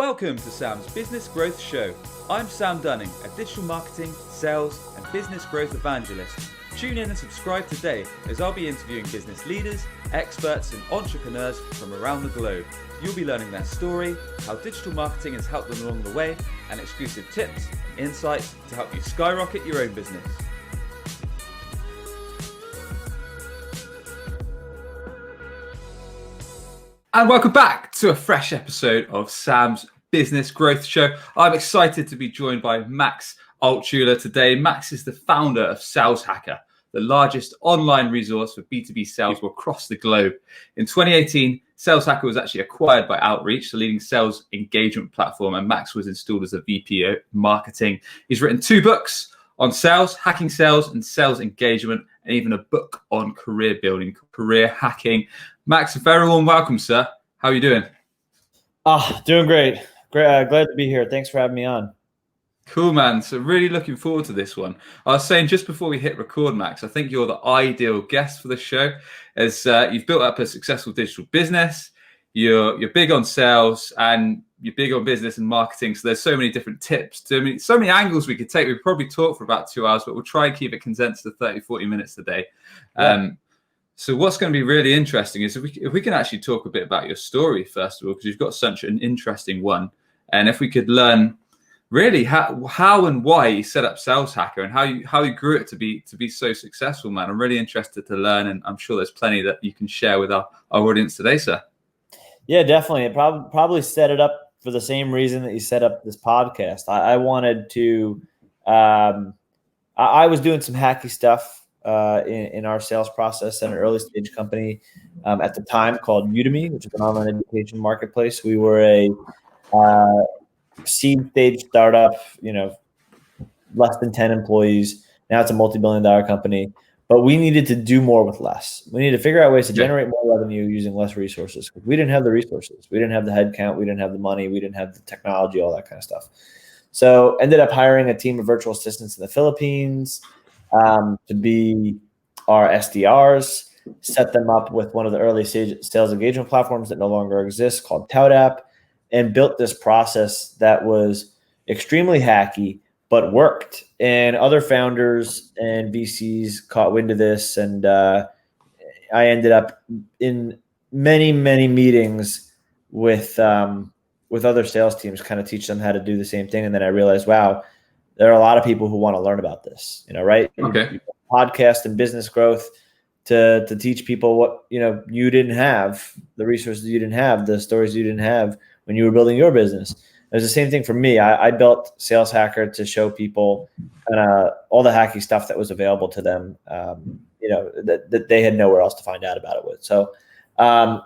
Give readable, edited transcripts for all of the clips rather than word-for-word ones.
Welcome to Sam's Business Growth Show. I'm Sam Dunning, a digital marketing, sales and business growth evangelist. Tune in and subscribe today as I'll be interviewing business leaders, experts and entrepreneurs from around the globe. You'll be learning their story, how digital marketing has helped them along the way, and exclusive tips and insights to help you skyrocket your own business. And welcome back to a fresh episode of Sam's Business Growth Show. I'm excited to be joined by Max Altschuler today. Max is the founder of Sales Hacker, the largest online resource for B2B sales across the globe. In 2018, Sales Hacker was actually acquired by Outreach, the leading sales engagement platform, and Max was installed as a VP of marketing. He's written 2 books on sales, hacking sales and sales engagement, and even a book on career building, career hacking. Max, a very warm welcome, sir. How are you doing? Doing great. Glad to be here. Thanks for having me on. Cool, man. So really looking forward to this one. I was saying just before we hit record, Max, I think you're the ideal guest for the show, as you've built up a successful digital business. You're big on sales and you're big on business and marketing. So there's so many different tips, so many angles we could take. We'd probably talk for about 2 hours, but we'll try and keep it condensed to 30, 40 minutes today. Yeah. So what's going to be really interesting is if we can actually talk a bit about your story, first of all, because you've got such an interesting one. And if we could learn really how and why you set up Sales Hacker and how you grew it to be so successful, man. I'm really interested to learn, and I'm sure there's plenty that you can share with our audience today, sir. Yeah, definitely. It probably set it up for the same reason that you set up this podcast. I wanted to, I was doing some hacky stuff in our sales process at an early stage company at the time called Udemy, which is an online education marketplace. We were a seed stage startup, less than 10 employees. Now it's a multi-billion-dollar company, but we needed to do more with less. We needed to figure out ways to generate more revenue using less resources. We didn't have the resources. We didn't have the headcount. We didn't have the money. We didn't have the technology, all that kind of stuff. So ended up hiring a team of virtual assistants in the Philippines to be our SDRs, set them up with one of the early sales engagement platforms that no longer exists called ToutApp, and built this process that was extremely hacky, but worked. And other founders and VCs caught wind of this. And I ended up in many, many meetings with other sales teams, kind of teach them how to do the same thing. And then I realized, wow, there are a lot of people who want to learn about this, right? Okay. Podcast and business growth to teach people what, you didn't have, the resources you didn't have, the stories you didn't have when you were building your business. It was the same thing for me. I built Sales Hacker to show people all the hacky stuff that was available to them, that they had nowhere else to find out about it with. So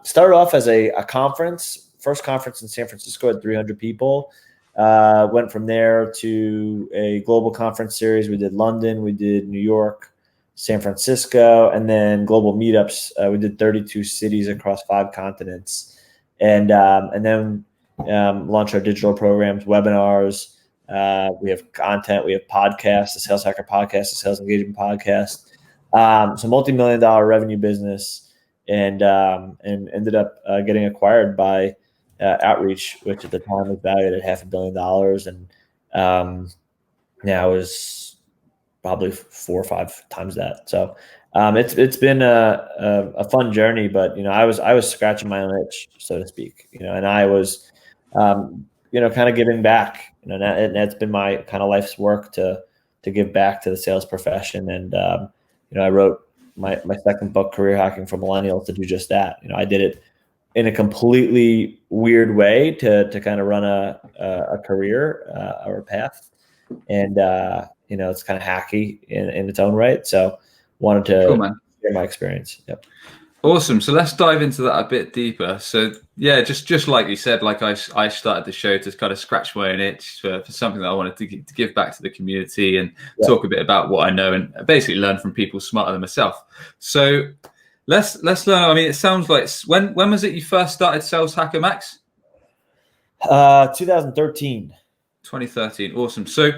started off as a conference, first conference in San Francisco at 300 people. Went from there to a global conference series. We did London, we did New York, San Francisco, and then global meetups. We did 32 cities across 5 continents, and then launched our digital programs, webinars. We have content, we have podcasts, the Sales Hacker podcast, the Sales Engagement podcast. So multi-million-dollar revenue business, and ended up getting acquired by Outreach, which at the time was valued at $500 million, and now is probably 4 or 5 times that. So it's been a fun journey, but I was scratching my own itch, so to speak, and I was kind of giving back, and that's been my kind of life's work to give back to the sales profession. And I wrote my second book, Career Hacking for Millennials, to do just that. I did it in a completely weird way to kind of run a career or a path. And, it's kind of hacky in its own right. So wanted to share my experience. Yep. Awesome. So let's dive into that a bit deeper. So yeah, just like you said, like I started the show to kind of scratch my own itch for something that I wanted to give back to the community and talk a bit about what I know and basically learn from people smarter than myself. So let's learn. I mean, it sounds like when was it you first started Sales Hacker, Max? 2013. 2013. Awesome. So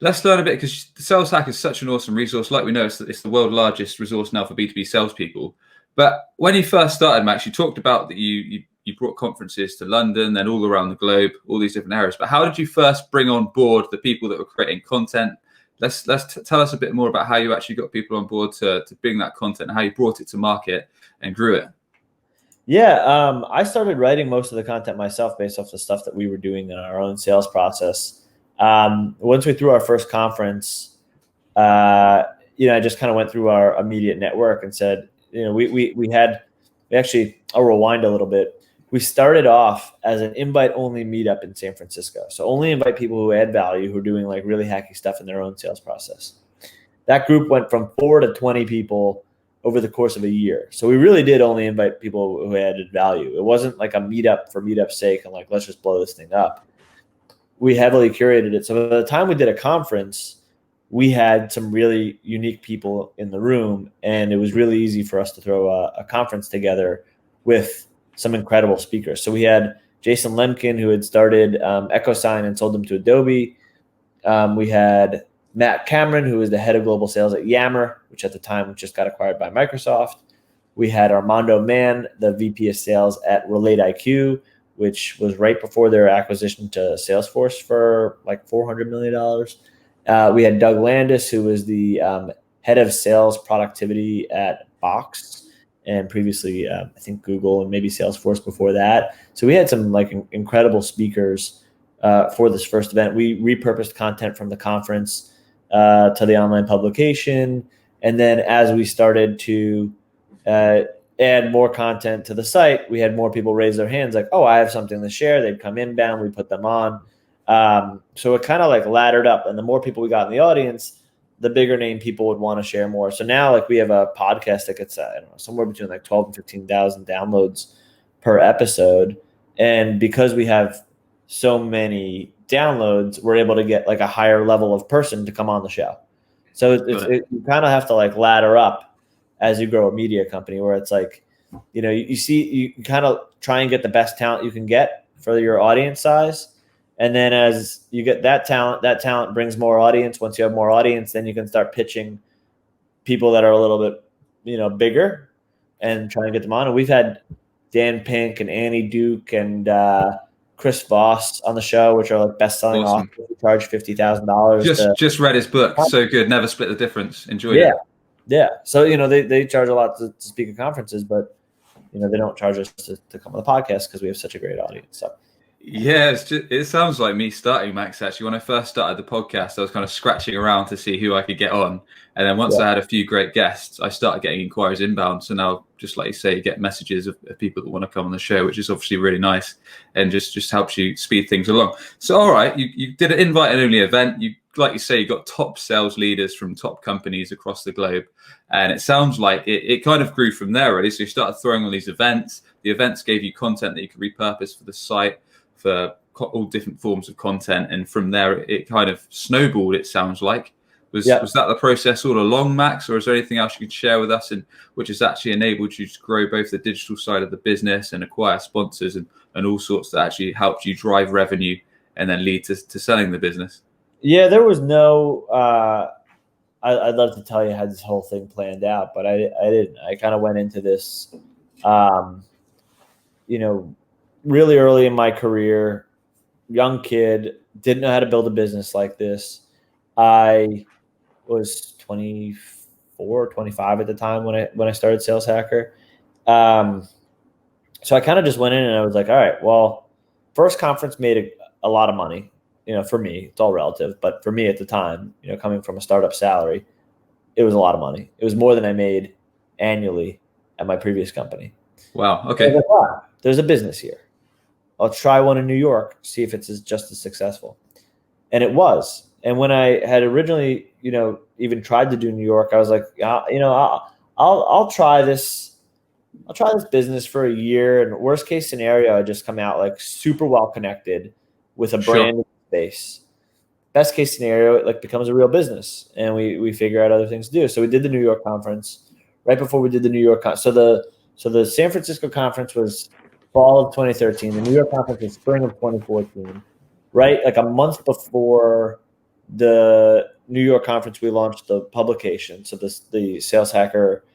let's learn a bit, because Sales Hacker is such an awesome resource. Like we know, it's the world's largest resource now for B2B salespeople. But when you first started, Max, you talked about that you you brought conferences to London, then all around the globe, all these different areas. But how did you first bring on board the people that were creating content? Let's tell us a bit more about how you actually got people on board to bring that content, and how you brought it to market and grew it. Yeah, I started writing most of the content myself based off the stuff that we were doing in our own sales process. Once we threw our first conference, I just kind of went through our immediate network and said, I'll rewind a little bit. We started off as an invite-only meetup in San Francisco. So only invite people who add value, who are doing like really hacky stuff in their own sales process. That group went from 4 to 20 people over the course of a year. So we really did only invite people who added value. It wasn't like a meetup for meetup's sake and like, let's just blow this thing up. We heavily curated it. So by the time we did a conference, we had some really unique people in the room, and it was really easy for us to throw a conference together with some incredible speakers. So we had Jason Lemkin, who had started EchoSign and sold them to Adobe. We had Matt Cameron, who was the head of global sales at Yammer, which at the time just got acquired by Microsoft. We had Armando Mann, the VP of sales at Relate IQ, which was right before their acquisition to Salesforce for like $400 million. We had Doug Landis, who was the head of sales productivity at Box, and previously, I think Google and maybe Salesforce before that. So we had some like incredible speakers for this first event. We repurposed content from the conference to the online publication. And then as we started to add more content to the site, we had more people raise their hands like, oh, I have something to share. They'd come inbound, we put them on. So it kind of like laddered up. And the more people we got in the audience, the bigger name people would want to share more. So now like we have a podcast that gets somewhere between like 12 and 15,000 downloads per episode. And because we have so many downloads, we're able to get like a higher level of person to come on the show. So you kind of have to like ladder up as you grow a media company, where it's like, you kind of try and get the best talent you can get for your audience size. And then as you get that talent brings more audience. Once you have more audience, then you can start pitching people that are a little bit, bigger, and try and get them on. And we've had Dan Pink and Annie Duke and Chris Voss on the show, which are like best-selling authors. We charge $50,000. Just read his book. So good. Never Split the Difference. Enjoyed it. Yeah. So, they charge a lot to speak at conferences, but, they don't charge us to come on the podcast because we have such a great audience. So. Yeah, it sounds like me starting, Max, actually. When I first started the podcast, I was kind of scratching around to see who I could get on. And then once I had a few great guests, I started getting inquiries inbound. So now, just like you say, you get messages of people that want to come on the show, which is obviously really nice and just helps you speed things along. So, all right, you did an invite-only event. Like you say, you got top sales leaders from top companies across the globe. And it sounds like it kind of grew from there, really. So you started throwing on these events. The events gave you content that you could repurpose for the site, for all different forms of content, and from there it kind of snowballed. It sounds like was that the process all along, Max, or is there anything else you could share with us, and which has actually enabled you to grow both the digital side of the business and acquire sponsors and all sorts that actually helped you drive revenue and then lead to selling the business? Yeah, there was no. I'd love to tell you how this whole thing planned out, but I didn't. I kind of went into this, really early in my career, young kid, didn't know how to build a business like this. I was 24, 25 at the time when I started Sales Hacker. So I kind of just went in and I was like, all right, well, first conference made a lot of money. For me, it's all relative, but for me at the time, coming from a startup salary, it was a lot of money. It was more than I made annually at my previous company. Wow. Okay. So I was like, wow, there's a business here. I'll try one in New York, see if it's just as successful. And it was. And when I had originally, even tried to do New York, I was like, I'll try this. I'll try this business for a year. And worst case scenario, I just come out like super well connected with a brand new space. Best case scenario, it like becomes a real business, and we figure out other things to do. So we did the New York conference. Right before we did the New York so the San Francisco conference was fall of 2013. The New York conference was spring of 2014. Right, like a month before the New York conference, we launched the publication. So the Sales Hacker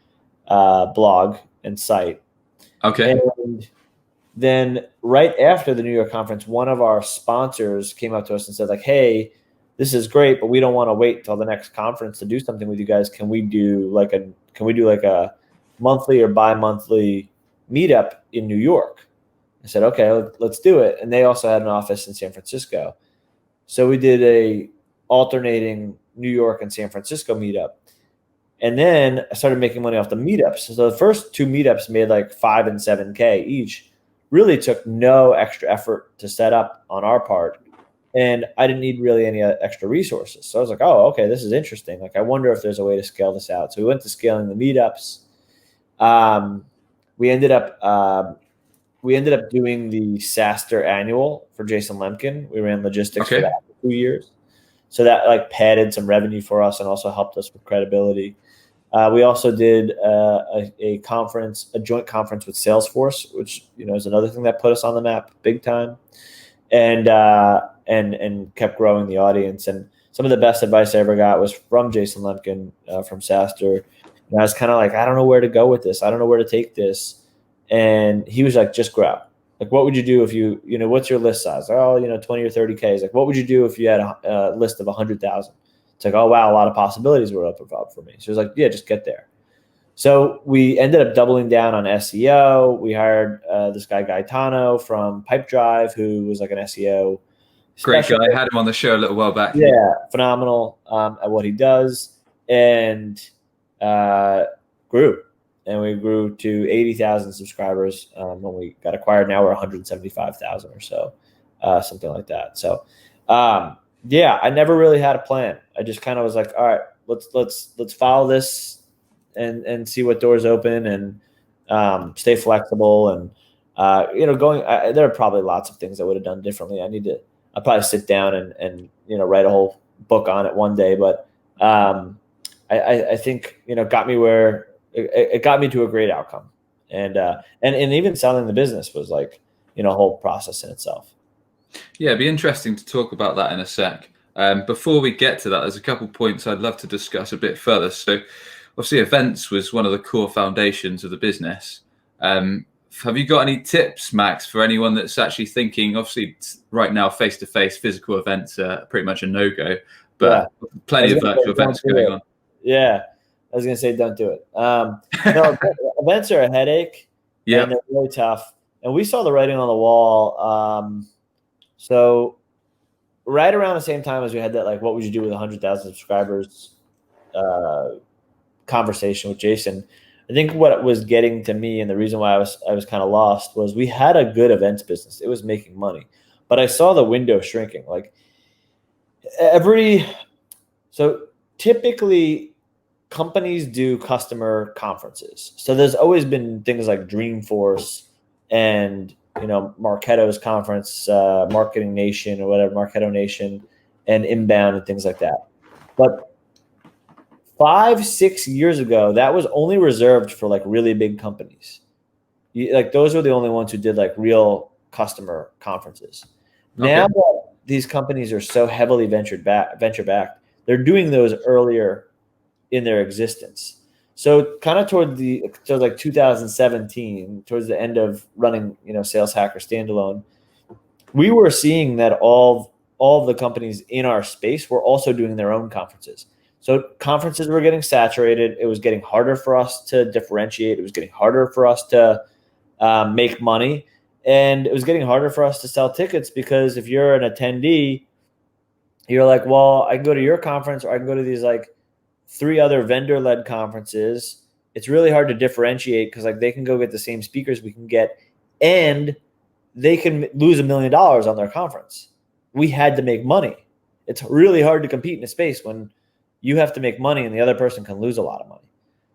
blog and site. Okay. And then right after the New York conference, one of our sponsors came up to us and said, like, hey, this is great, but we don't want to wait till the next conference to do something with you guys. Can we do like a monthly or bi-monthly meetup in New York? I said, okay, let's do it. And they also had an office in San Francisco. So we did a alternating New York and San Francisco meetup. And then I started making money off the meetups. So the first 2 meetups made like 5 and 7K each. Really took no extra effort to set up on our part. And I didn't need really any extra resources. So I was like, oh, okay, this is interesting. Like, I wonder if there's a way to scale this out. So we went to scaling the meetups. We ended up doing the SaaStr annual for Jason Lemkin. We ran logistics for that for 2 years. So that like padded some revenue for us and also helped us with credibility. We also did a joint conference with Salesforce, which is another thing that put us on the map big time, and kept growing the audience. And some of the best advice I ever got was from Jason Lemkin from SaaStr. And I was kind of like, I don't know where to go with this. I don't know where to take this. And he was like, just grow. Like, what would you do if what's your list size? Oh, 20 or 30K. He's like, what would you do if you had a list of 100,000? It's like, oh, wow, a lot of possibilities were up above for me. So he was like, yeah, just get there. So we ended up doubling down on SEO. We hired this guy, Gaetano from Pipedrive, who was like an SEO Great guy. I had him on the show a little while back. Yeah, phenomenal at what he does, and grew. And we grew to 80,000 subscribers when we got acquired. Now we're 175,000 or so, something like that. So, I never really had a plan. I just kind of was like, all right, let's follow this and see what doors open and stay flexible. And there are probably lots of things I would have done differently. I'll probably sit down and write a whole book on it one day. But I think got me where. It got me to a great outcome, and even selling the business was like a whole process in itself. Yeah, it'd be interesting to talk about that in a sec. Before we get to that, there's a couple points I'd love to discuss a bit further. So, obviously, events was one of the core foundations of the business. Have you got any tips, Max, for anyone that's actually thinking? Obviously, right now, face-to-face physical events are pretty much a no-go, but plenty of virtual events going on. Yeah. I was going to say, don't do it. No, events are a headache. Yeah. And they're really tough. And we saw the writing on the wall. So right around the same time as we had that, like, what would you do with 100,000 subscribers conversation with Jason, I think what was getting to me and the reason why I was kind of lost was we had a good events business. It was making money. But I saw the window shrinking. Like so typically – companies do customer conferences. So there's always been things like Dreamforce and, Marketo's conference, Marketing Nation or whatever, Marketo Nation and Inbound and things like that. But 5-6 years ago, that was only reserved for like really big companies. Like those were the only ones who did like real customer conferences. Okay. Now that these companies are so heavily venture backed, they're doing those earlier in their existence. So kind of like 2017, towards the end of running, Sales Hacker standalone, we were seeing that all of the companies in our space were also doing their own conferences. So conferences were getting saturated. It was getting harder for us to differentiate. It was getting harder for us to make money. And it was getting harder for us to sell tickets because if you're an attendee, you're like, well, I can go to your conference or I can go to these like 3 other vendor-led conferences. It's really hard to differentiate because like they can go get the same speakers we can get and they can lose $1 million on their conference. We had to make money. It's really hard to compete in a space when you have to make money and the other person can lose a lot of money.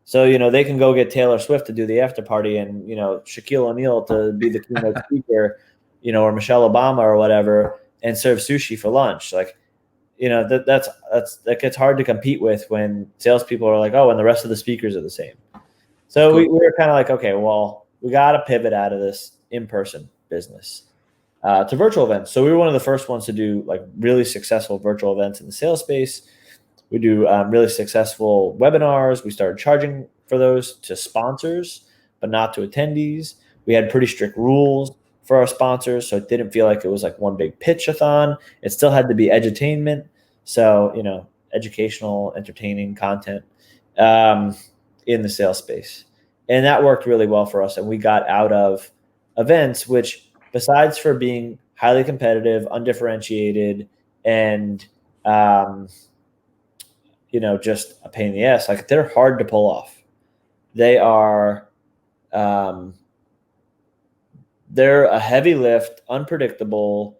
So, they can go get Taylor Swift to do the after party and, Shaquille O'Neal to be the keynote speaker, or Michelle Obama or whatever and serve sushi for lunch. Like, that gets hard to compete with when salespeople are like, oh, and the rest of the speakers are the same. So cool. we were kind of like, okay, well, we got to pivot out of this in-person business to virtual events. So we were one of the first ones to do like really successful virtual events in the sales space. We do really successful webinars. We started charging for those to sponsors, but not to attendees. We had pretty strict rules for our sponsors. So it didn't feel like it was like one big pitch-a-thon. It still had to be edutainment. So, educational, entertaining content in the sales space. And that worked really well for us. And we got out of events, which besides for being highly competitive, undifferentiated, and, just a pain in the ass, like they're hard to pull off. They are, they're a heavy lift, unpredictable,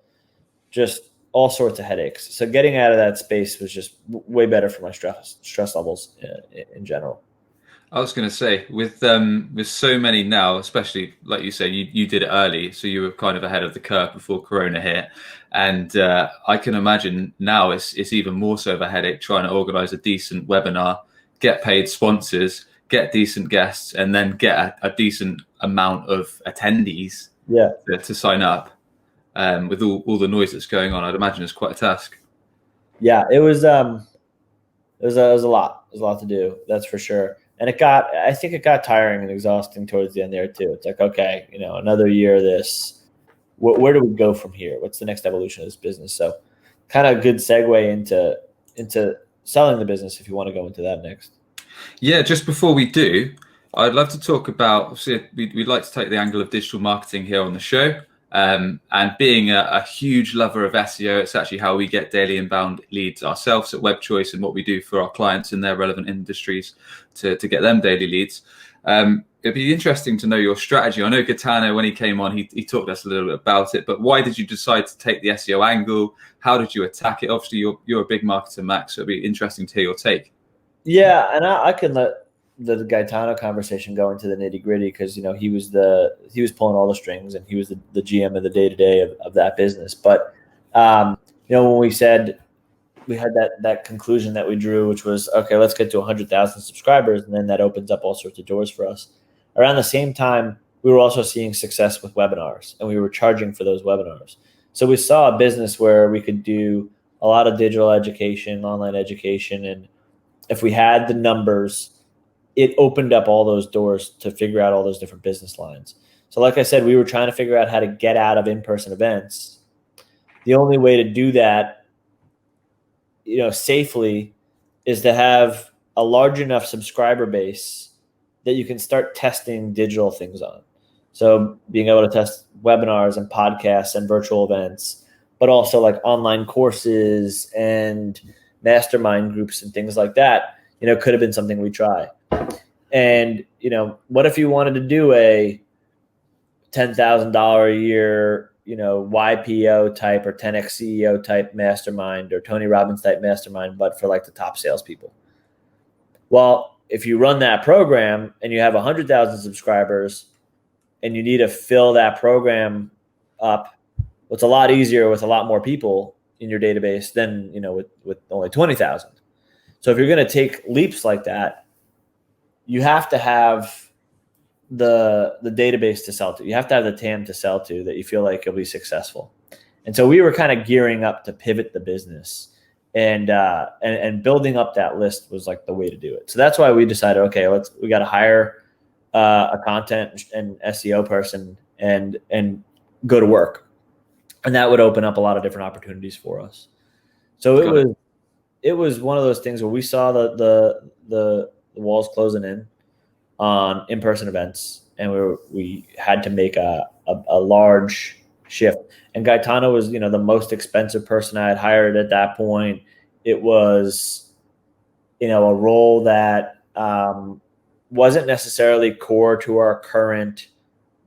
just all sorts of headaches. So getting out of that space was just way better for my stress levels in general. I was going to say, with so many now, especially like you say, you did it early, so you were kind of ahead of the curve before Corona hit, and I can imagine now it's even more so of a headache trying to organise a decent webinar, get paid sponsors, get decent guests, and then get a decent amount of attendees to sign up. With all the noise that's going on, I'd imagine it's quite a task. Yeah, it was a lot. It was a lot to do, that's for sure. And I think it got tiring and exhausting towards the end there too. It's like, okay, another year of this. Where do we go from here? What's the next evolution of this business? So, kind of a good segue into selling the business if you want to go into that next. Yeah, just before we do, I'd love to talk about. Obviously, we'd like to take the angle of digital marketing here on the show. And being a huge lover of SEO, it's actually how we get daily inbound leads ourselves at WebChoice, and what we do for our clients in their relevant industries to get them daily leads. It'd be interesting to know your strategy. I know Gaetano, when he came on, he talked to us a little bit about it, but why did you decide to take the SEO angle? How did you attack it? Obviously, you're a big marketer, Max, so it'd be interesting to hear your take. Yeah, and I can let the Gaetano conversation go into the nitty gritty because he was pulling all the strings and he was the GM of the day to day of that business. But when we said we had that conclusion that we drew, which was okay, let's get to 100,000 subscribers, and then that opens up all sorts of doors for us. Around the same time, we were also seeing success with webinars, and we were charging for those webinars. So we saw a business where we could do a lot of digital education, online education, and if we had the numbers, it opened up all those doors to figure out all those different business lines. So like I said, we were trying to figure out how to get out of in-person events. The only way to do that, safely is to have a large enough subscriber base that you can start testing digital things on. So being able to test webinars and podcasts and virtual events, but also like online courses and mastermind groups and things like that, could have been something we try. And, what if you wanted to do a $10,000 a year, YPO type or 10X CEO type mastermind or Tony Robbins type mastermind, but for like the top salespeople? Well, if you run that program and you have 100,000 subscribers and you need to fill that program up, it's a lot easier with a lot more people in your database than, with only 20,000. So if you're going to take leaps like that, you have to have the database to sell to. You have to have the TAM to sell to that you feel like you'll be successful. And so we were kind of gearing up to pivot the business, and building up that list was like the way to do it. So that's why we decided, okay, we got to hire a content and SEO person and go to work. And that would open up a lot of different opportunities for us. So it was one of those things where we saw the walls closing in on in-person events, and we had to make a large shift. And Gaetano was, the most expensive person I had hired at that point. It was, a role that wasn't necessarily core to our current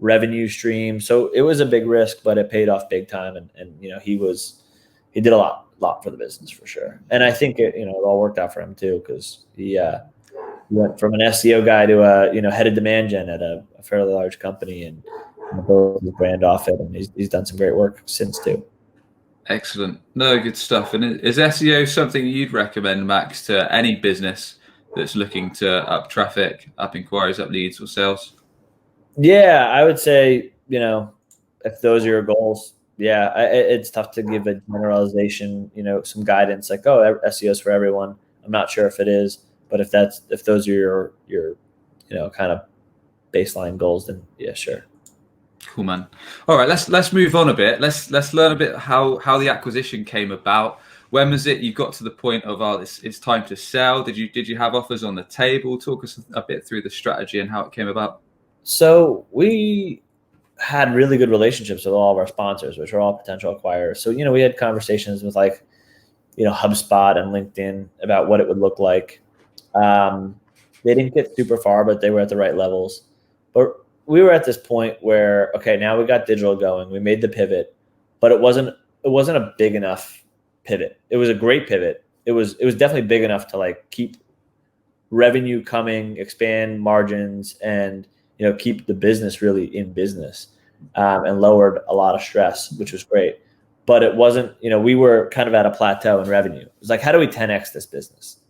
revenue stream. So it was a big risk, but it paid off big time. And he did a lot for the business for sure. And I think it all worked out for him too, because he went from an SEO guy to a head of demand gen at a fairly large company and built his brand off it. And he's done some great work since too. Excellent. No, good stuff. And is SEO something you'd recommend, Max, to any business that's looking to up traffic, up inquiries, up leads or sales? Yeah, I would say, if those are your goals, yeah, it's tough to give a generalization, some guidance like, oh, SEO is for everyone. I'm not sure if it is, but if those are your kind of baseline goals, then yeah, sure. Cool, man. All right, let's move on a bit. Let's learn a bit how the acquisition came about. When was it you got to the point of, oh, it's time to sell? Did you have offers on the table? Talk us a bit through the strategy and how it came about. So we had really good relationships with all of our sponsors, which are all potential acquirers. So, we had conversations with like, HubSpot and LinkedIn about what it would look like. They didn't get super far, but they were at the right levels. But we were at this point where, okay, now we got digital going. We made the pivot, but it wasn't a big enough pivot. It was a great pivot. It was definitely big enough to like keep revenue coming, expand margins, and keep the business really in business, and lowered a lot of stress, which was great. But it wasn't, we were kind of at a plateau in revenue. It was like, how do we 10x this business?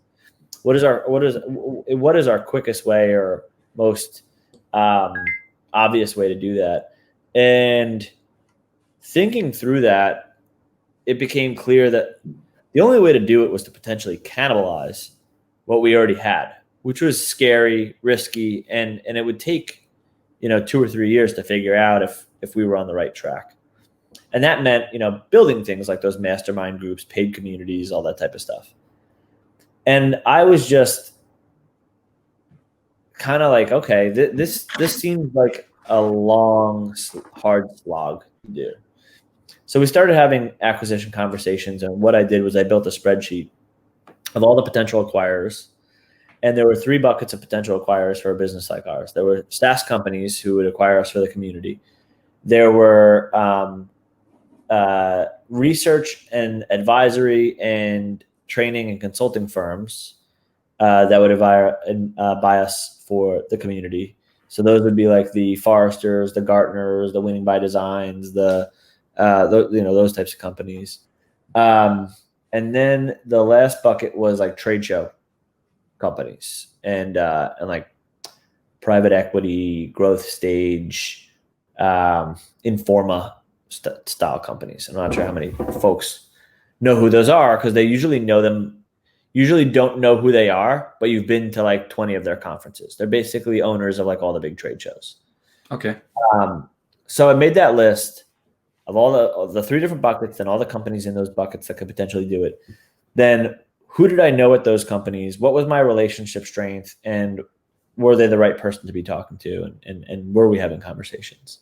What is our quickest way or most obvious way to do that? And thinking through that, it became clear that the only way to do it was to potentially cannibalize what we already had, which was scary, risky, and it would take 2 or 3 years to figure out if we were on the right track. And that meant building things like those mastermind groups, paid communities, all that type of stuff. And I was just kind of like, okay, this seems like a long, hard slog to do. So we started having acquisition conversations, and what I did was I built a spreadsheet of all the potential acquirers. And there were 3 buckets of potential acquirers for a business like ours. There were SaaS companies who would acquire us for the community. There were research and advisory and training and consulting firms that would buy us for the community. So those would be like the Forresters, the Gartners, the Winning by Designs, those types of companies. And then the last bucket was like trade show companies and like private equity, growth stage, Informa style companies. I'm not sure how many folks know who those are, because they usually don't know who they are, but you've been to like 20 of their conferences. They're basically owners of like all the big trade shows. Okay. So I made that list of all the 3 different buckets and all the companies in those buckets that could potentially do it. Then who did I know at those companies? What was my relationship strength? And were they the right person to be talking to? And were we having conversations?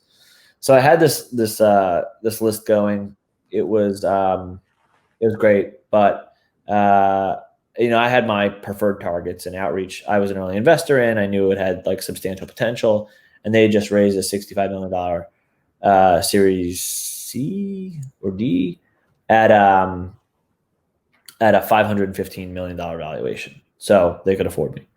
So I had this list going. It was great, but I had my preferred targets and outreach. I was an early investor in. I knew it had like substantial potential, and they just raised a $65 million Series C or D at a $515 million valuation. So they could afford me.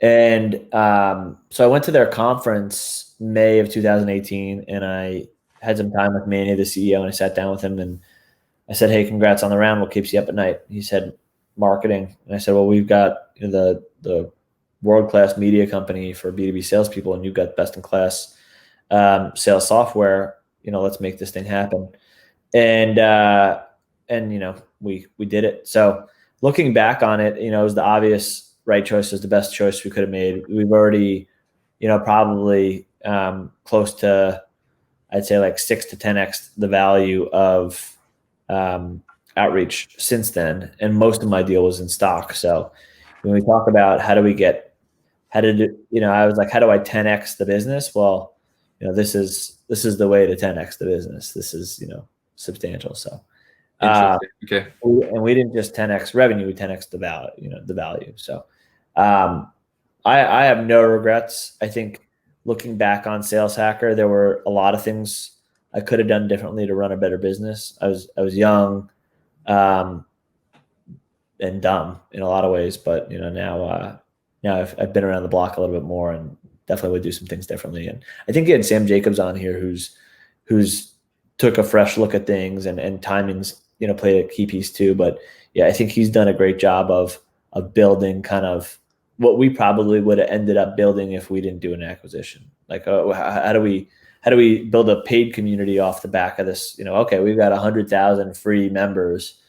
And so I went to their conference May of 2018, and I had some time with Manny, the CEO, and I sat down with him and I said, "Hey, congrats on the round. What keeps you up at night?" He said, "Marketing." And I said, "Well, we've got the world-class media company for B2B salespeople, and you've got best-in-class sales software. Let's make this thing happen." And we did it. So looking back on it, it was the obvious right choice. It was the best choice we could have made. We've already, probably close to, I'd say like 6 to 10x the value of outreach since then. And most of my deal was in stock. So when we talk about I was like, how do I 10x the business? Well, this is the way to 10x the business. This is, substantial. So, okay. And we didn't just 10x revenue, we 10x the value. So, I have no regrets. I think looking back on Sales Hacker, there were a lot of things I could have done differently to run a better business. I was young, and dumb in a lot of ways, but now I've been around the block a little bit more and definitely would do some things differently. And I think you had Sam Jacobs on here who's took a fresh look at things, and timings played a key piece too. But yeah, I think he's done a great job of building kind of what we probably would have ended up building if we didn't do an acquisition. Like, how do we build a paid community off the back of this? Okay, we've got 100,000 free members.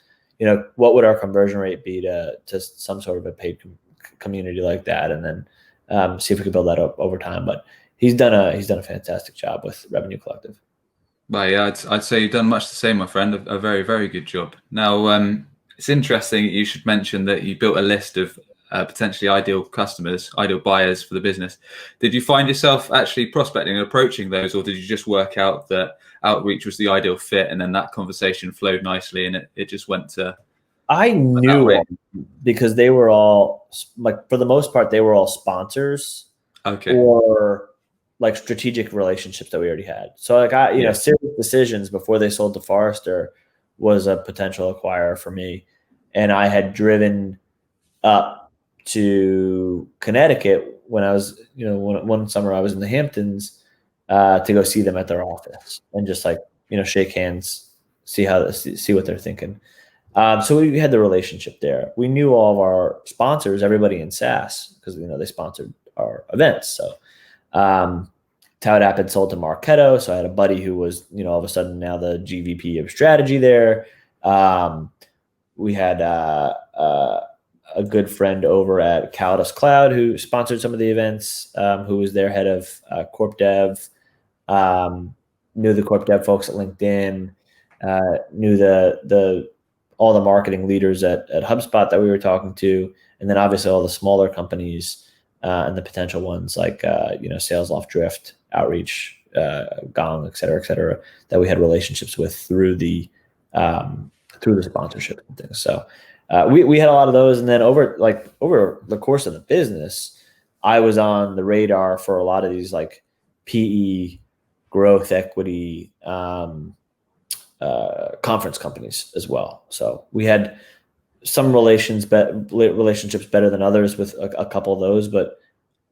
What would our conversion rate be to some sort of a paid community like that? And then see if we could build that up over time. But he's done a fantastic job with Revenue Collective. Well, yeah, I'd say you've done much the same, my friend. A very, very good job. Now, it's interesting you should mention that you built a list of potentially ideal customers, ideal buyers for the business. Did you find yourself actually prospecting and approaching those, or did you just work out that outreach was the ideal fit, and then that conversation flowed nicely and it just went to? I knew them because they were all, like, for the most part, they were all sponsors, okay, or like strategic relationships that we already had. So like Serious Decisions, before they sold to Forrester, was a potential acquirer for me. And I had driven up to Connecticut when I was, one summer I was in the Hamptons to go see them at their office and just like, shake hands, see what they're thinking. So we had the relationship there. We knew all of our sponsors, everybody in SaaS, because they sponsored our events. So Tout App had sold to Marketo, so I had a buddy who was, all of a sudden now the GVP of strategy there. We had a good friend over at Calidus Cloud who sponsored some of the events, who was their head of corp dev. Knew the corp dev folks at LinkedIn. Knew all the marketing leaders at HubSpot that we were talking to, and then obviously all the smaller companies and the potential ones like SalesLoft, Drift, Outreach, Gong, et cetera, that we had relationships with through the sponsorship and things. So we had a lot of those, and then over the course of the business, I was on the radar for a lot of these like PE, growth equity, conference companies as well. So we had some relationships better than others with a couple of those, but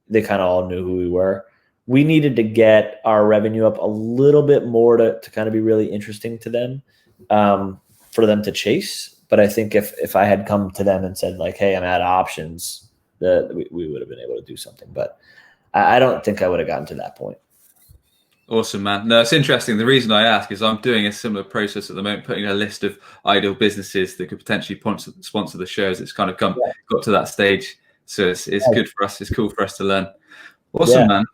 they kind of all knew who we were. We needed to get our revenue up a little bit more to kind of be really interesting to them, for them to chase. But I think if I had come to them and said like, hey, I'm out of options, we would have been able to do something. But I don't think I would have gotten to that point. Awesome, man. No, it's interesting. The reason I ask is I'm doing a similar process at the moment, putting a list of ideal businesses that could potentially sponsor the shows. It's kind of got to that stage. So it's good for us. It's cool for us to learn. Awesome, man.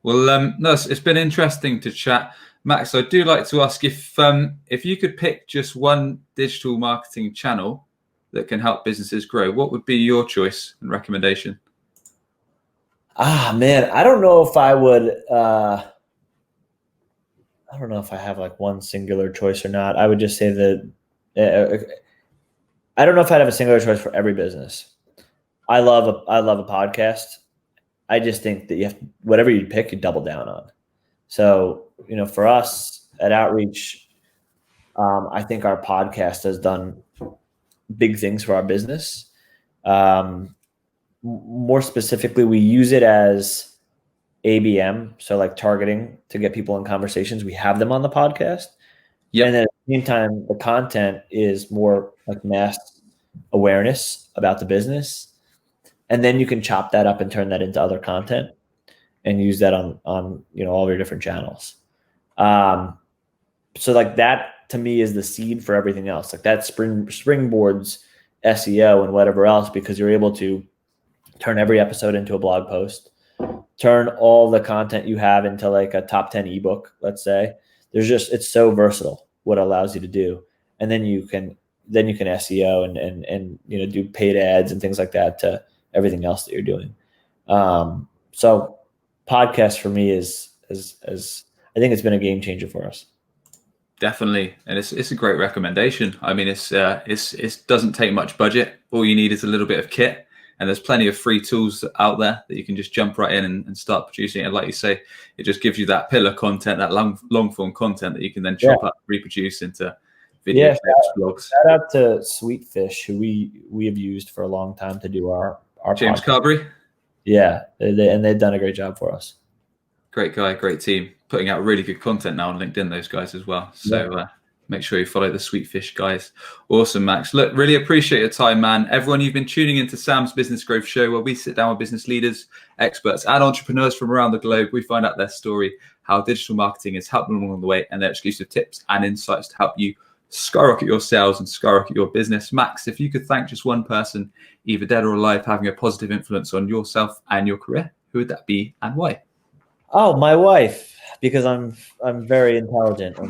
Well, no, it's been interesting to chat. Max, I do like to ask if you could pick just one digital marketing channel that can help businesses grow, what would be your choice and recommendation? Man, I don't know if I would... I don't know if I have like one singular choice or not. I would just say that I don't know if I'd have a singular choice for every business. I love a podcast. I just think that whatever you pick, you double down on. So, for us at Outreach, I think our podcast has done big things for our business. More specifically, we use it as ABM, so like targeting to get people in conversations. We have them on the podcast. Yep. And then at the same time, the content is more like mass awareness about the business. And then you can chop that up and turn that into other content and use that on all of your different channels. So like that to me is the seed for everything else. Like that springboards SEO and whatever else, because you're able to turn every episode into a blog post, turn all the content you have into like a top 10 ebook, let's say. It's so versatile what it allows you to do. And then you can SEO and do paid ads and things like that to everything else that you're doing. So podcast for me is I think it's been a game changer for us. Definitely, and it's a great recommendation. I mean, it doesn't take much budget. All you need is a little bit of kit. And there's plenty of free tools out there that you can just jump right in and start producing. And like you say, it just gives you that pillar content, that long form content that you can then chop up, reproduce into video clips, blogs. Shout out to Sweetfish, who we have used for a long time to do our James podcast. Carberry. Yeah, and they've done a great job for us. Great guy, great team, putting out really good content now on LinkedIn, those guys as well. So make sure you follow the Sweetfish guys. Awesome, Max. Look, really appreciate your time, man. Everyone, you've been tuning into Sam's Business Growth Show, where we sit down with business leaders, experts, and entrepreneurs from around the globe. We find out their story, how digital marketing has helped them along the way, and their exclusive tips and insights to help you skyrocket your sales and skyrocket your business. Max, if you could thank just one person, either dead or alive, having a positive influence on yourself and your career, who would that be and why? Oh, my wife, because I'm very intelligent. I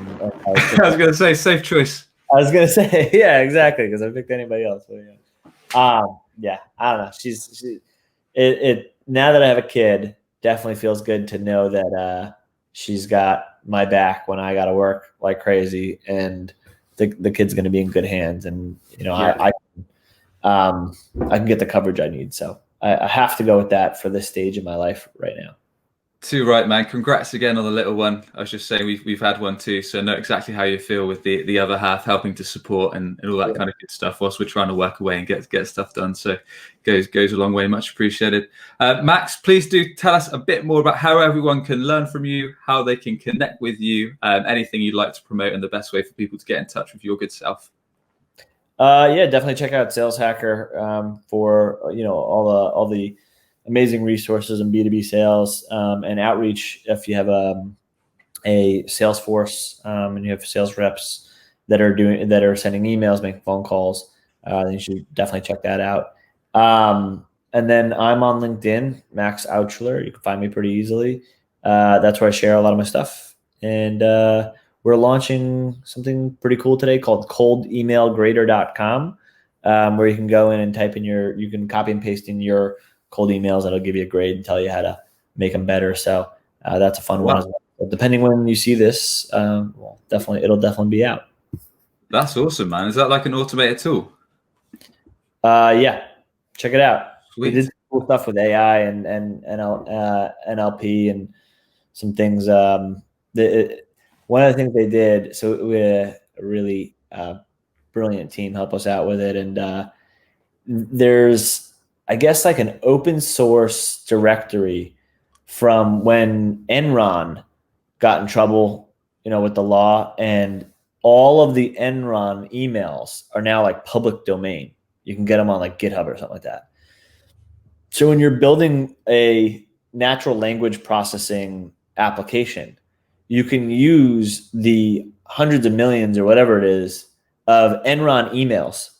was going to say, safe choice. I was gonna say, yeah, exactly, because I picked anybody else. But, yeah. Yeah, I don't know. It now that I have a kid, definitely feels good to know that she's got my back when I got to work like crazy, and the kid's going to be in good hands, and Yeah. I can get the coverage I need. So I have to go with that for this stage in my life right now. Too right, man. Congrats again on the little one. I was just saying we've had one too, so I know exactly how you feel with the other half helping to support and all that kind of good stuff whilst we're trying to work away and get stuff done. So goes a long way. Much appreciated. Max, please do tell us a bit more about how everyone can learn from you, how they can connect with you, anything you'd like to promote, and the best way for people to get in touch with your good self. Yeah, definitely check out Sales Hacker for all the amazing resources in B2B sales and outreach. If you have a Salesforce and you have sales reps that are sending emails, making phone calls, then you should definitely check that out. And then I'm on LinkedIn, Max Altschuler. You can find me pretty easily. That's where I share a lot of my stuff. And we're launching something pretty cool today called coldemailgrader.com, where you can go in and type in you can copy and paste in your cold emails. It'll give you a grade and tell you how to make them better. So that's a fun one as well. But depending when you see this, it'll definitely be out. That's awesome, man. Is that like an automated tool? Yeah, check it out. Sweet. We did cool stuff with AI and NLP and some things. One of the things they did, so we had a really brilliant team help us out with it, and there's, I guess, like an open source directory from when Enron got in trouble, with the law, and all of the Enron emails are now like public domain. You can get them on like GitHub or something like that. So when you're building a natural language processing application, you can use the hundreds of millions or whatever it is of Enron emails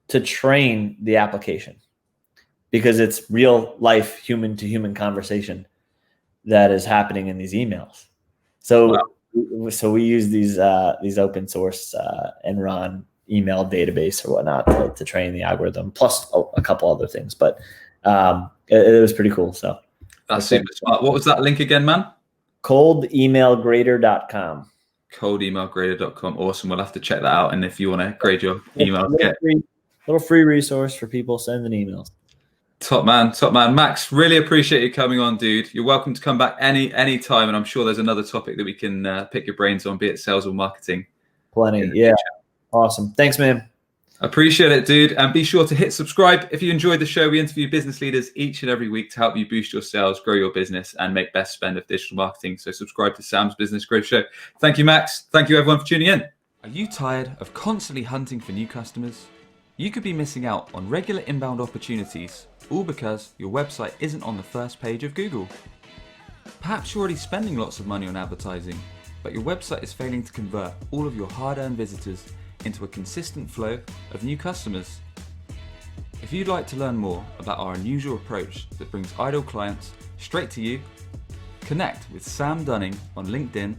to train the application, because it's real life human to human conversation that is happening in these emails. So we use these open source Enron email database or whatnot to train the algorithm, plus a couple other things. But it was pretty cool. So that's super smart. What was that link again, man? coldemailgrader.com. coldemailgrader.com. Awesome. We'll have to check that out. And if you want to grade your email, little free resource for people sending emails. Top man. Max, really appreciate you coming on, dude. You're welcome to come back any time, and I'm sure there's another topic that we can pick your brains on, be it sales or marketing. Plenty. Yeah. Awesome. Thanks, man. Appreciate it, dude. And be sure to hit subscribe. If you enjoyed the show, we interview business leaders each and every week to help you boost your sales, grow your business, and make best spend of digital marketing. So subscribe to Sam's Business Growth Show. Thank you, Max. Thank you, everyone, for tuning in. Are you tired of constantly hunting for new customers? You could be missing out on regular inbound opportunities, all because your website isn't on the first page of Google. Perhaps you're already spending lots of money on advertising, but your website is failing to convert all of your hard-earned visitors into a consistent flow of new customers. If you'd like to learn more about our unusual approach that brings idle clients straight to you, connect with Sam Dunning on LinkedIn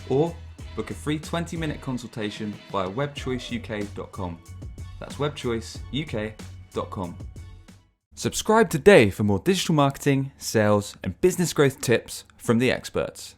or book a free 20-minute consultation via webchoiceuk.com. That's webchoiceuk.com. Subscribe today for more digital marketing, sales, and business growth tips from the experts.